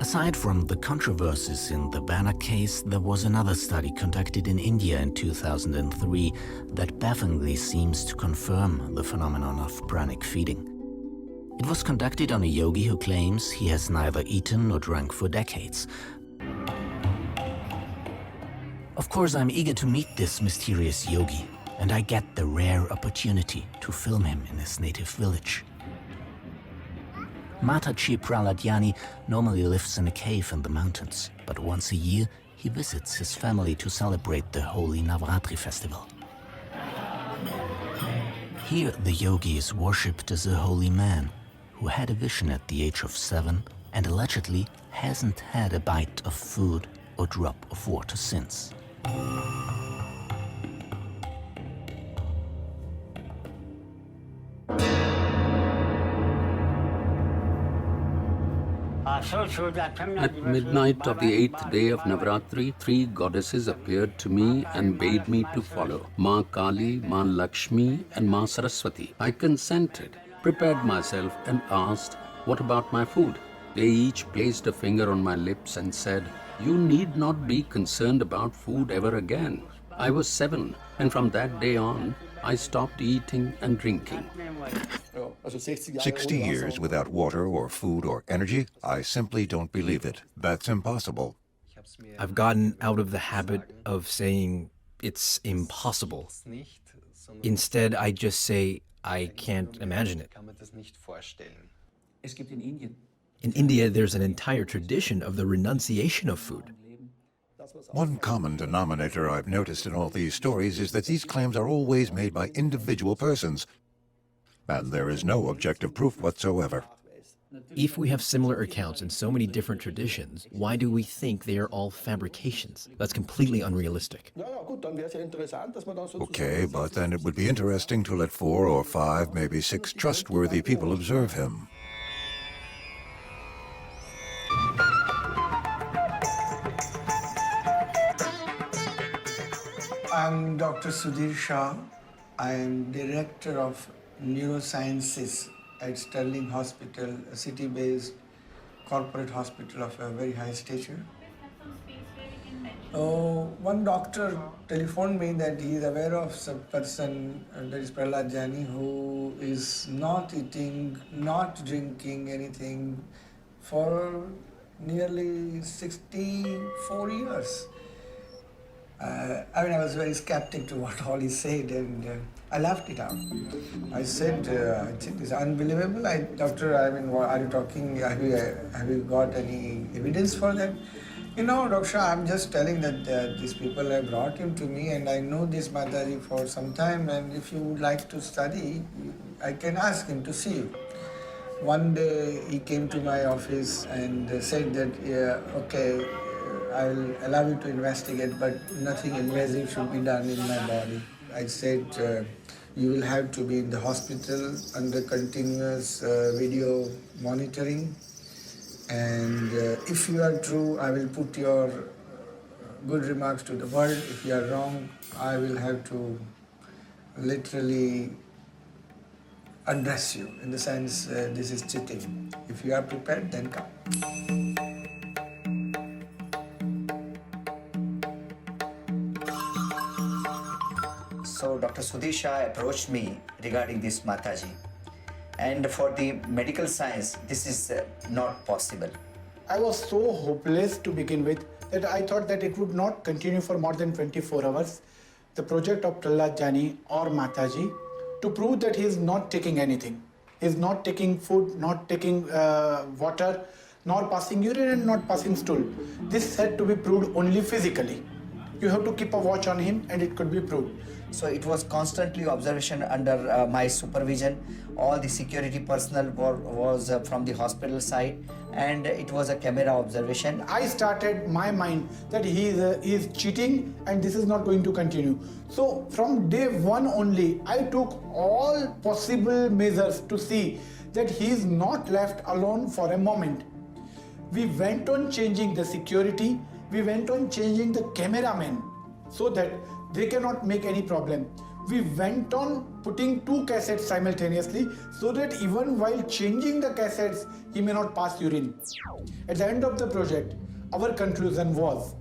Aside from the controversies in the Banner case, there was another study conducted in India in 2003 that bafflingly seems to confirm the phenomenon of pranic feeding. It was conducted on a yogi who claims he has neither eaten nor drunk for decades. Of course, I'm eager to meet this mysterious yogi, and I get the rare opportunity to film him in his native village. Mataji Prahlad Jani normally lives in a cave in the mountains, but once a year he visits his family to celebrate the holy Navratri festival. Here the yogi is worshipped as a holy man who had a vision at the age of 7 and allegedly hasn't had a bite of food or drop of water since. At midnight of the 8th day of Navratri, 3 goddesses appeared to me and bade me to follow. Ma Kali, Ma Lakshmi and Ma Saraswati. I consented, prepared myself and asked, "What about my food?" They each placed a finger on my lips and said, "You need not be concerned about food ever again." I was 7, and from that day on, I stopped eating and drinking. 60 years without water or food or energy? I simply don't believe it. That's impossible. I've gotten out of the habit of saying it's impossible. Instead, I just say I can't imagine it. In India, there's an entire tradition of the renunciation of food. One common denominator I've noticed in all these stories is that these claims are always made by individual persons, and there is no objective proof whatsoever. If we have similar accounts in so many different traditions, why do we think they are all fabrications? That's completely unrealistic. Okay, but then it would be interesting to let 4 or 5, maybe 6 trustworthy people observe him. I'm Dr. Sudhir Shah. I am Director of Neurosciences at Sterling Hospital, a city-based corporate hospital of a very high stature. One doctor telephoned me that he is aware of some person, that is Prahlad Jani, who is not eating, not drinking anything for nearly 64 years. I was very skeptic to what all he said, and I laughed it out. I said, I think it's unbelievable. Doctor, what are you talking? Have you got any evidence for that? Doctor, I'm just telling that these people have brought him to me, and I know this Mataji for some time, and if you would like to study, I can ask him to see you. One day he came to my office and said that, okay, I'll allow you to investigate, but nothing invasive should be done in my body. I said, you will have to be in the hospital under continuous video monitoring. And if you are true, I will put your good remarks to the world. If you are wrong, I will have to literally undress you. In the sense, this is cheating. If you are prepared, then come. So Dr. Sudhir Shah approached me regarding this Mataji. And for the medical science, this is not possible. I was so hopeless to begin with that I thought that it would not continue for more than 24 hours. The project of Prahlad Jani or Mataji to prove that he is not taking anything. He is not taking food, not taking water, nor passing urine and not passing stool. This had to be proved only physically. You have to keep a watch on him and it could be proved. So it was constantly observation under my supervision. All the security personnel was from the hospital side, and it was a camera observation. I started my mind that he is cheating and this is not going to continue. So from day 1 only, I took all possible measures to see that he is not left alone for a moment. We went on changing the security, we went on changing the cameramen so that they cannot make any problem. We went on putting 2 cassettes simultaneously so that even while changing the cassettes, he may not pass urine. At the end of the project, our conclusion was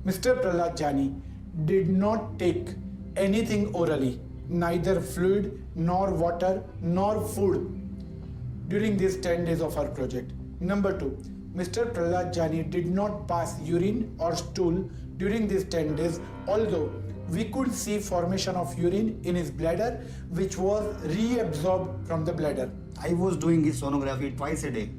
Mr. Prahlad Jani did not take anything orally, neither fluid, nor water, nor food during these 10 days of our project. Number 2, Mr. Prahlad Jani did not pass urine or stool during these 10 days, although we could see formation of urine in his bladder, which was reabsorbed from the bladder. I was doing his sonography twice a day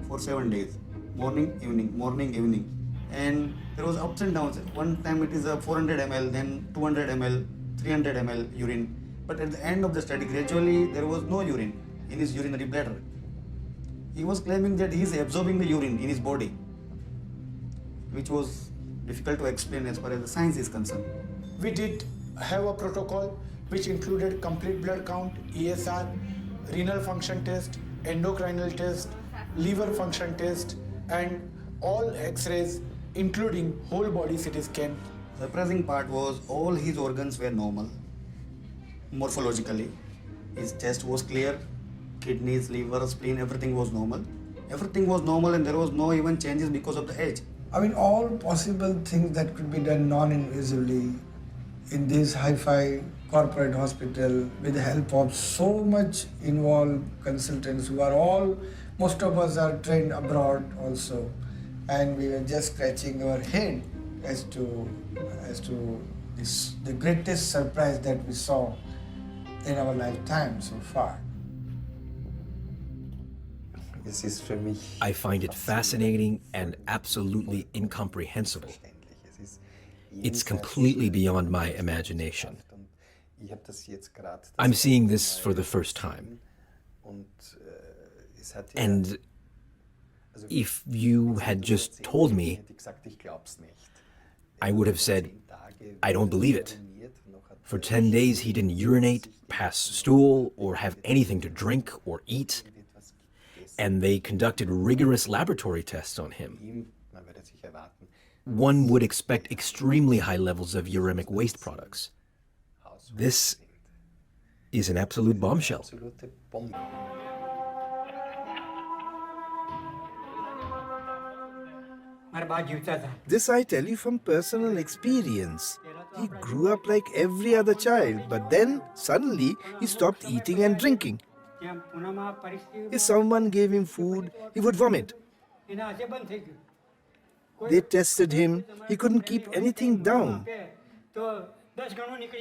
for 7 days, morning, evening. And there was ups and downs. One time it is a 400 ml, then 200 ml, 300 ml urine. But at the end of the study, gradually there was no urine in his urinary bladder. He was claiming that he is absorbing the urine in his body, which was difficult to explain as far as the science is concerned. We did have a protocol which included complete blood count, ESR, renal function test, endocrinal test, liver function test, and all X-rays, including whole body CT scan. The surprising part was all his organs were normal, morphologically. His chest was clear, kidneys, liver, spleen, everything was normal. Everything was normal and there was no even changes because of the age. I mean, all possible things that could be done non-invisively in this hi-fi corporate hospital with the help of so much involved consultants who are all, most of us are trained abroad also. And we were just scratching our head as to this, the greatest surprise that we saw in our lifetime so far. I find it fascinating and absolutely incomprehensible. It's completely beyond my imagination. I'm seeing this for the first time. And if you had just told me, I would have said, I don't believe it. For 10 days he didn't urinate, pass stool, or have anything to drink or eat. And they conducted rigorous laboratory tests on him. One would expect extremely high levels of uremic waste products. This is an absolute bombshell. This I tell you from personal experience. He grew up like every other child, but then suddenly he stopped eating and drinking. If someone gave him food, he would vomit. They tested him, he couldn't keep anything down.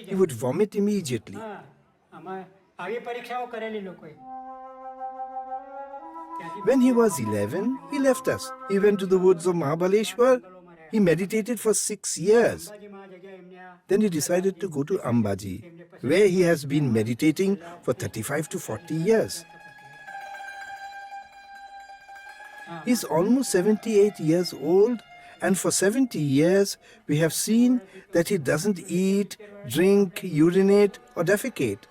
He would vomit immediately. When he was 11, he left us. He went to the woods of Mahabaleshwar. He meditated for 6 years. Then he decided to go to Ambaji, where he has been meditating for 35 to 40 years. He's almost 78 years old, and for 70 years we have seen that he doesn't eat, drink, urinate or defecate.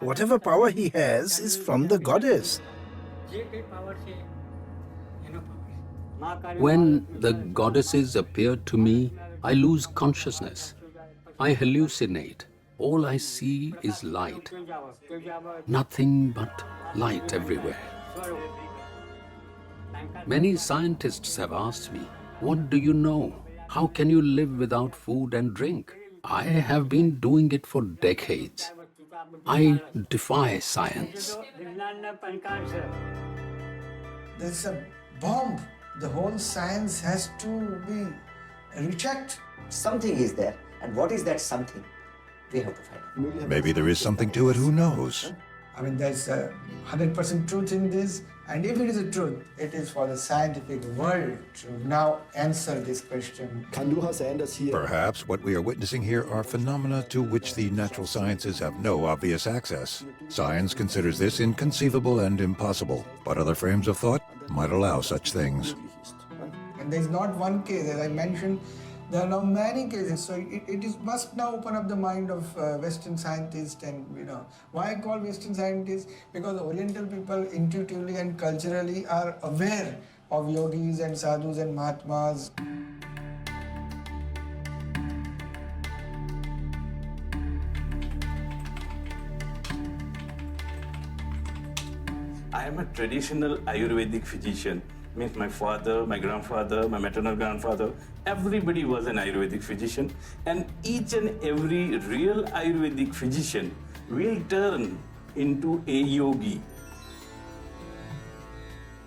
Whatever power he has is from the goddess. When the goddesses appear to me, I lose consciousness. I hallucinate. All I see is light. Nothing but light everywhere. Many scientists have asked me, what do you know? How can you live without food and drink? I have been doing it for decades. I defy science. There's a bomb. The whole science has to be rechecked. Something is there, and what is that something? We have to find out. Maybe there is something to it, who knows? I mean, there's 100% truth in this, and if it is a truth, it is for the scientific world to now answer this question. Perhaps what we are witnessing here are phenomena to which the natural sciences have no obvious access. Science considers this inconceivable and impossible, but other frames of thought might allow such things. And there's not one case, as I mentioned, there are now many cases. So it must now open up the mind of Western scientists. And why I call Western scientists? Because Oriental people intuitively and culturally are aware of yogis and sadhus and mahatmas. I am a traditional Ayurvedic physician. Means my father, my grandfather, my maternal grandfather, everybody was an Ayurvedic physician. And each and every real Ayurvedic physician will turn into a yogi.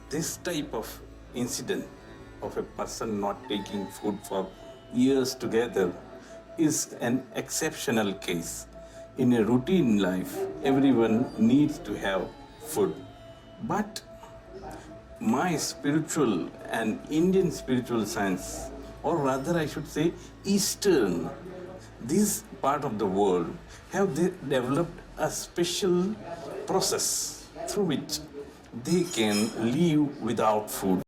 This type of incident of a person not taking food for years together is an exceptional case. In a routine life, everyone needs to have food. But my spiritual and Indian spiritual science, or rather I should say Eastern, this part of the world have developed a special process through which they can live without food.